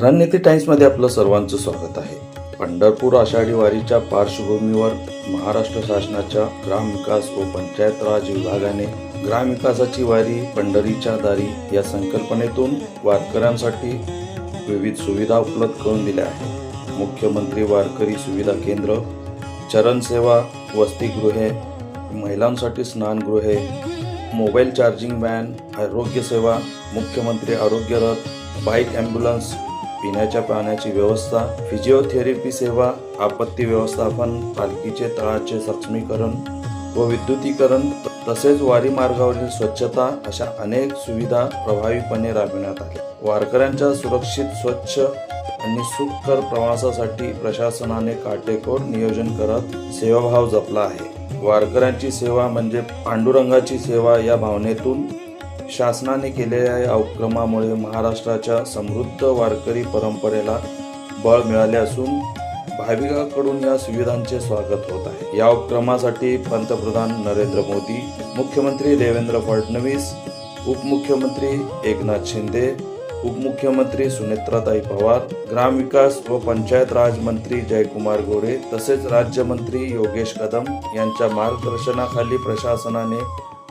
रणनीती टाइम्समध्ये आपलं सर्वांचं स्वागत आहे. पंढरपूर आषाढी वारीच्या पार्श्वभूमीवर महाराष्ट्र शासनाच्या ग्रामविकास व पंचायत राज विभागाने ग्रामविकासाची वारी पंढरीच्या दारी या संकल्पनेतून वारकऱ्यांसाठी विविध सुविधा उपलब्ध करून दिल्या आहेत. मुख्यमंत्री वारकरी सुविधा केंद्र, चरणसेवा, वसतिगृहे, महिलांसाठी स्नानगृहे, मोबाईल चार्जिंग व्हॅन, आरोग्य सेवा, मुख्यमंत्री आरोग्य रथ, बाईक ॲम्ब्युलन्स, पिण्याच्या पाण्याची व्यवस्था, फिजिओथेरपी सेवा, आपत्ती व्यवस्थापन, पालखीचे तळाचे सक्षमीकरण व विद्युतीकरण तसेच वारी मार्गावरील स्वच्छता अशा अनेक सुविधा प्रभावीपणे राबविण्यात आल्या. वारकऱ्यांच्या सुरक्षित, स्वच्छ आणि सुखकर प्रवासासाठी प्रशासनाने काटेकोर नियोजन करत सेवाभाव जपला आहे. वारकऱ्यांची सेवा म्हणजे पांडुरंगाची सेवा या भावनेतून शासनाने केलेल्या या उपक्रमामुळे महाराष्ट्राच्या समृद्ध वारकरी परंपरेला बळ मिळाले असून भाविकांकडून या सुविधांचे स्वागत होत आहे. या उपक्रमासाठी पंतप्रधान नरेंद्र मोदी, मुख्यमंत्री देवेंद्र फडणवीस, उपमुख्यमंत्री एकनाथ शिंदे, उपमुख्यमंत्री सुनेत्राताई पवार, ग्रामविकास व पंचायत राज मंत्री जयकुमार गोरे तसेच राज्यमंत्री योगेश कदम यांच्या मार्गदर्शनाखाली प्रशासनाने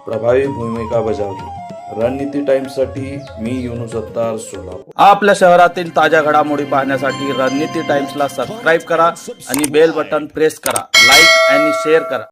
प्रभावी भूमिका बजावली. रणनीती टाइम्ससाठी मी युनूस सत्तार, सोलापूर. आपल्या शहरातील ताज्या घडामोडी पाहण्यासाठी रणनीती टाइम्सला सबस्क्राईब करा आणि बेल बटन प्रेस करा. लाईक आणि शेअर करा.